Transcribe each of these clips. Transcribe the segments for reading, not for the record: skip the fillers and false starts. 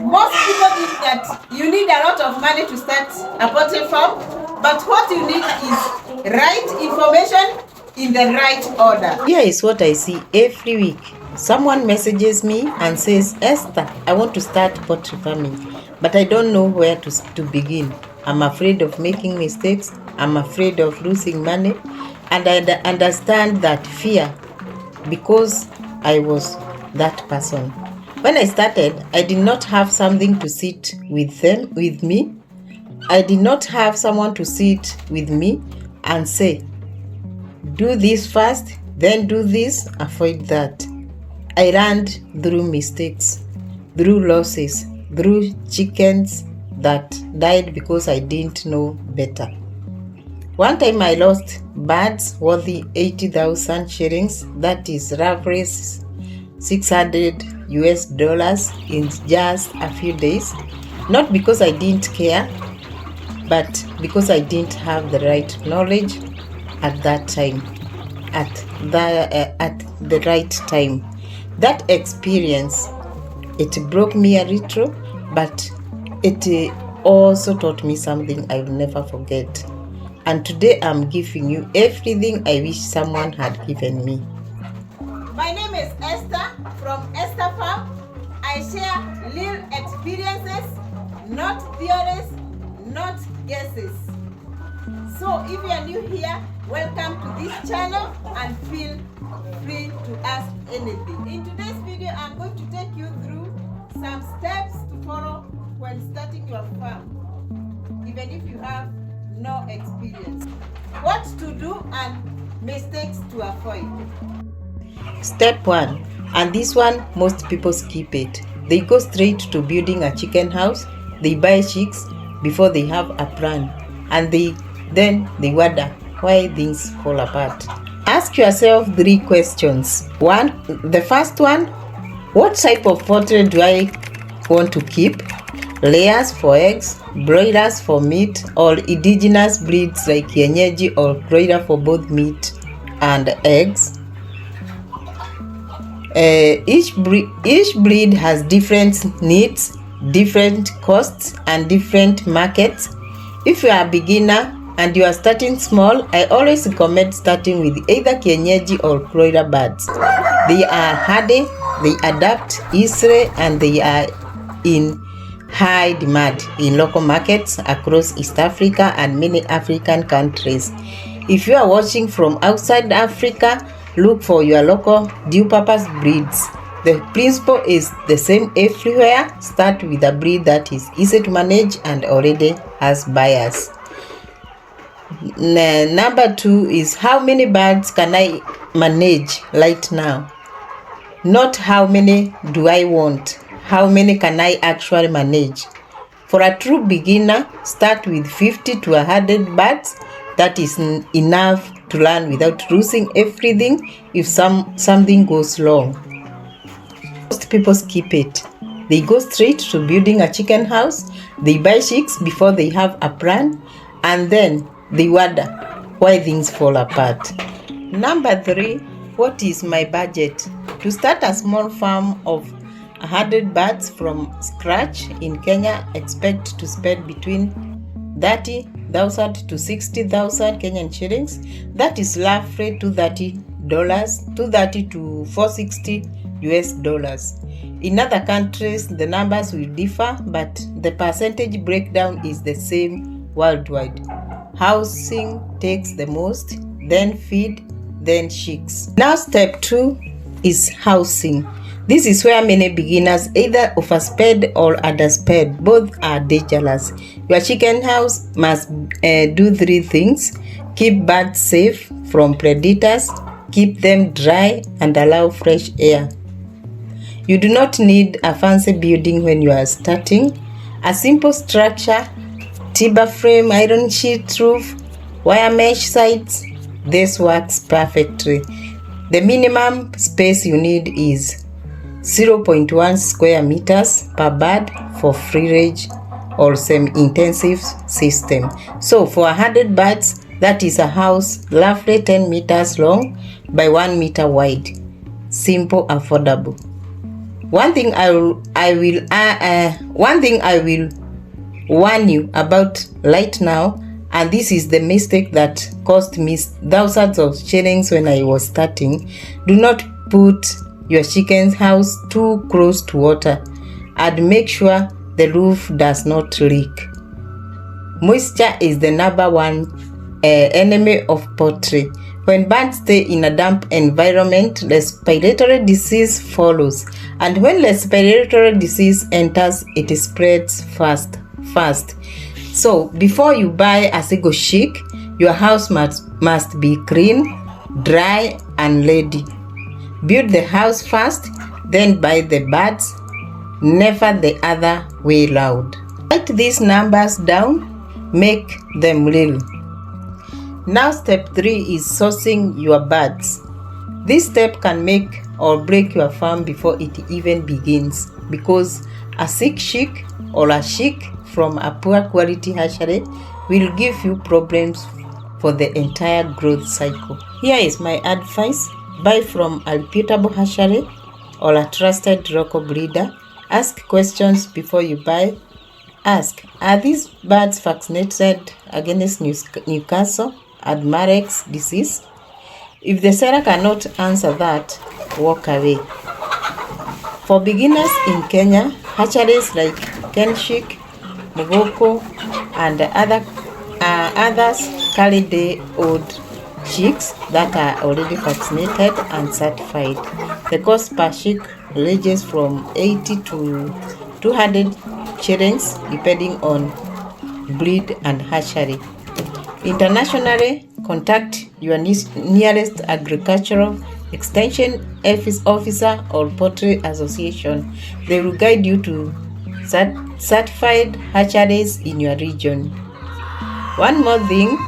Most people think that you need a lot of money to start a poultry farm, but what you need is right information in the right order. Here is what I see every week. Someone messages me and says, Esther, I want to start poultry farming, but I don't know where to begin. I'm afraid of making mistakes. I'm afraid of losing money. And I understand that fear because I was that person. When I started, I did not have something to sit with me. I did not have someone to sit with me and say, do this first, then do this, avoid that. I learned through mistakes, through losses, through chickens that died because I didn't know better. One time I lost birds worth 80,000 shillings, that is roughly $600 in just a few days. Not because I didn't care, but because I didn't have the right knowledge at that time, at the right time. That experience, it broke me a little, but it also taught me something I will never forget. And today I'm giving you everything I wish someone had given me. My name is Esther from Esther Farm. I share real experiences, not theories, not guesses. So if you are new here, welcome to this channel and feel free to ask anything. In today's video, I'm going to take you through some steps to follow when starting your farm, even if you have no experience. What to do and mistakes to avoid. Step 1, and this one most people skip it. They go straight to building a chicken house. They buy chicks before they have a plan, and then they wonder why things fall apart. Ask yourself 3 questions. The first one, what type of poultry do I want to keep? Layers for eggs, broilers for meat, or indigenous breeds like kienyeji or Kuroiler for both meat and eggs? Each breed has different needs, different costs, and different markets. If you are a beginner and you are starting small, I always recommend starting with either kienyeji or Kuroiler birds. They are hardy, they adapt easily, and they are in high demand in local markets across East Africa and many African countries. If you are watching from outside Africa, look for your local dual-purpose breeds. The principle is the same everywhere. Start with a breed that is easy to manage and already has buyers. Number 2 is how many birds can I manage right now? Not how many do I want. How many can I actually manage? For a true beginner, start with 50 to 100 birds. That is enough to learn without losing everything if something goes wrong. Most people skip it. They go straight to building a chicken house. They buy chicks before they have a plan, and then they wonder why things fall apart. Number 3, what is my budget? To start a small farm of 100 birds from scratch in Kenya, expect to spend between 30,000 to 60,000 Kenyan shillings. That is roughly $230 to $460. In other countries, the numbers will differ, but the percentage breakdown is the same worldwide. Housing takes the most, then feed, then chicks. Now step 2 is housing. This is where many beginners either overspend or underspend. Both are dangerous. Your chicken house must do 3 things. Keep birds safe from predators, keep them dry, and allow fresh air. You do not need a fancy building when you are starting. A simple structure, timber frame, iron sheet roof, wire mesh sides, this works perfectly. The minimum space you need is 0.1 square meters per bird for free range or semi-intensive system. So for 100 birds, that is a house roughly 10 meters long by 1 meter wide. Simple, affordable. One thing I will warn you about right now, and this is the mistake that cost me thousands of shillings when I was starting. Do not put your chicken's house too close to water, and make sure the roof does not leak. Moisture is the number one enemy of poultry. When birds stay in a damp environment, respiratory disease follows, and when respiratory disease enters, it spreads fast. So before you buy a single chick, your house must be clean, dry, and ready. Build the house first, then buy the birds, never the other way round. Write these numbers down, make them real. Now step 3 is sourcing your birds. This step can make or break your farm before it even begins, because a sick chick or a chick from a poor quality hatchery will give you problems for the entire growth cycle. Here is my advice: buy from a reputable hatchery or a trusted local breeder. Ask questions before you buy. Ask, are these birds vaccinated against Newcastle and Marek's disease? If the seller cannot answer that, walk away. For beginners in Kenya, hatcheries like Kenshik, Mogoko, and others carry day-old chicks that are already vaccinated and certified. The cost per chick ranges from 80 to 200 shillings depending on breed and hatchery. Internationally, contact your nearest agricultural extension officer or poultry association. They will guide you to certified hatcheries in your region. One more thing,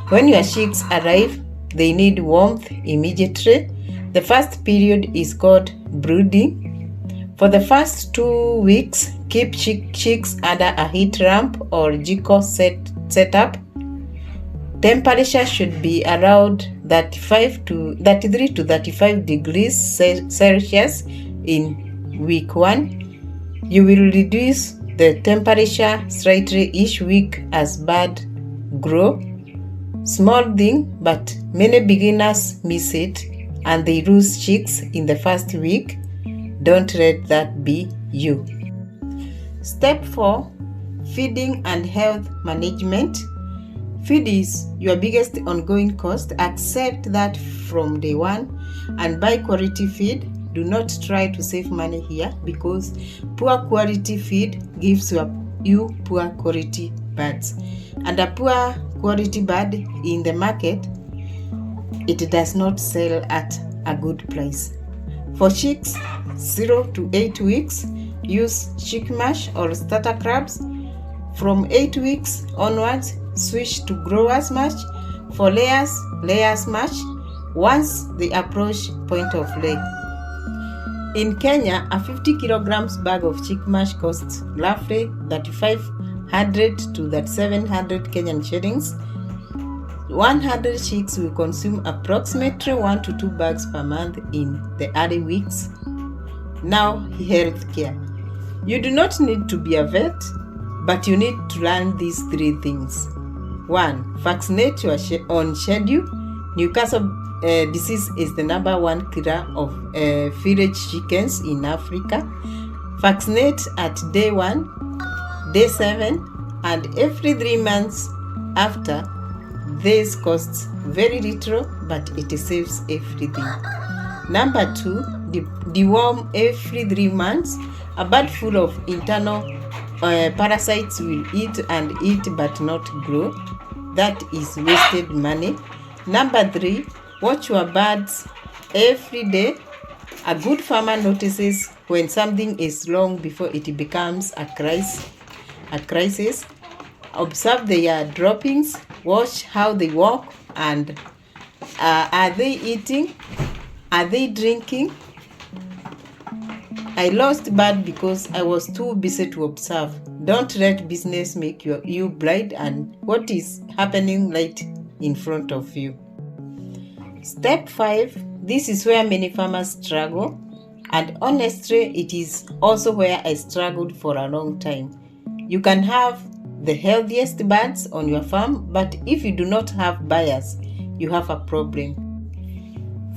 when your chicks arrive, they need warmth immediately. The first period is called brooding. For the first 2 weeks, keep chicks under a heat lamp or Jiko setup. Temperature should be around 33 to 35 degrees Celsius in week 1. You will reduce the temperature slightly each week as birds grow. Small thing, but many beginners miss it and they lose chicks in the first week. Don't let that be you. Step 4, feeding and health management. Feed is your biggest ongoing cost. Accept that from day one and buy quality feed. Do not try to save money here, because poor quality feed gives you poor quality birds. And a poor quality bird in the market, it does not sell at a good price. For chicks 0 to 8 weeks, use chick mash or starter crabs. From 8 weeks onwards, switch to growers mash. For layers mash once they approach point of lay. In Kenya, a 50 kilograms bag of chick mash costs roughly 3,500 to 3,700 Kenyan shillings. 100 chicks will consume approximately 1 to 2 bags per month in the early weeks. Now, health care. You do not need to be a vet, but you need to learn these 3 things. 1. Vaccinate on schedule. Newcastle disease is the number 1 killer of village chickens in Africa. Vaccinate at day 1, day 7, and every 3 months after. This costs very little, but it saves everything. Number 2, deworm every 3 months. A bird full of internal parasites will eat and eat but not grow. That is wasted money. Number 3, watch your birds every day. A good farmer notices when something is wrong before it becomes a crisis. Observe their droppings, watch how they walk, and are they eating? Are they drinking? I lost bird because I was too busy to observe. Don't let business make you blind and what is happening right in front of you. Step 5. This is where many farmers struggle. And honestly, it is also where I struggled for a long time. You can have the healthiest birds on your farm, but if you do not have buyers, you have a problem.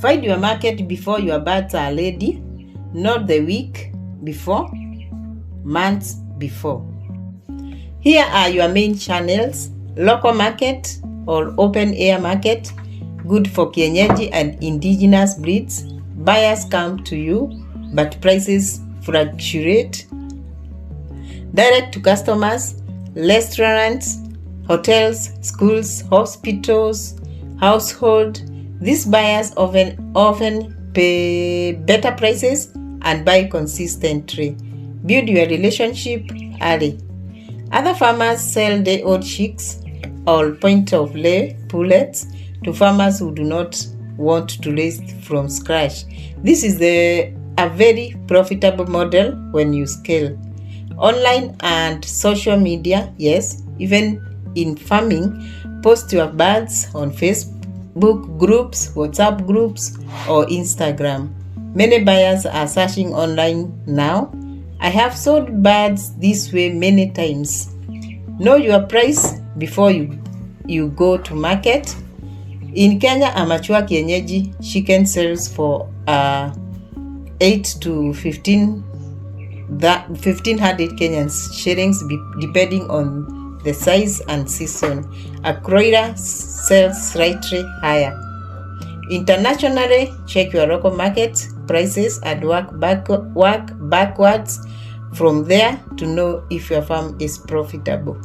Find your market before your birds are ready, not the week before, months before. Here are your main channels: local market or open air market, good for kienyeji and indigenous breeds. Buyers come to you, but prices fluctuate. Direct to customers, restaurants, hotels, schools, hospitals, household. These buyers often pay better prices and buy consistently. Build your relationship early. Other farmers sell day-old chicks or point-of-lay pullets to farmers who do not want to raise from scratch. This is a very profitable model when you scale. Online and social media, yes, even in farming, post your birds on Facebook groups, WhatsApp groups, or Instagram. Many buyers are searching online now. I have sold birds this way many times. Know your price before you go to market. In Kenya, a mature kienyeji chicken sells for 8 to 1500 Kenyan shillings depending on the size and season. A Kuroiler sells slightly higher. Internationally, check your local market prices and work backwards from there to know if your farm is profitable.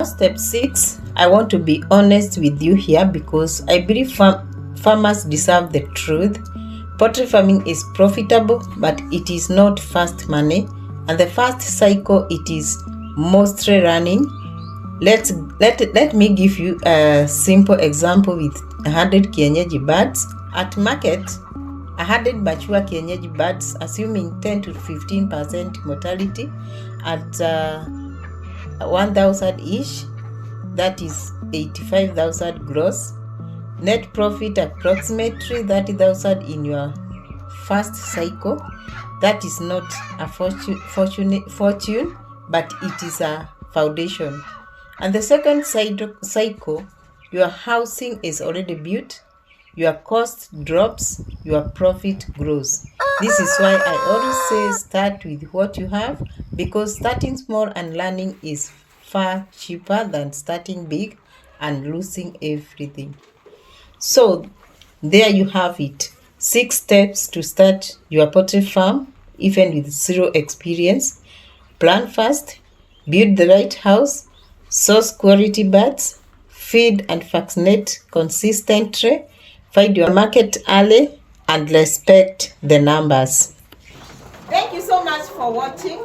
Step 6, I want to be honest with you here because I believe farmers deserve the truth. Poultry farming is profitable, but it is not fast money, and the first cycle it is mostly running. Let me give you a simple example with 100 kienyeji birds. At market, 100 mature kienyeji birds, assuming 10 to 15% mortality at 1,000 each, that is 85,000 gross. Net profit approximately 30,000 in your first cycle. That is not a fortune, but it is a foundation. And the second cycle, your housing is already built, your cost drops, your profit grows. This is why I always say start with what you have, because starting small and learning is far cheaper than starting big and losing everything. So there you have it. 6 steps to start your poultry farm even with zero experience. Plan fast, build the right house, source quality birds, feed and vaccinate consistently, find your market early, and respect the numbers. Thank you so much for watching.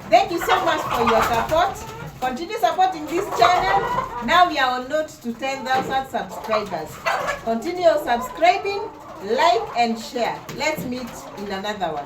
Thank you so much for your support. Continue supporting this channel. Now we are on road to 10,000 subscribers. Continue subscribing, like and share. Let's meet in another one.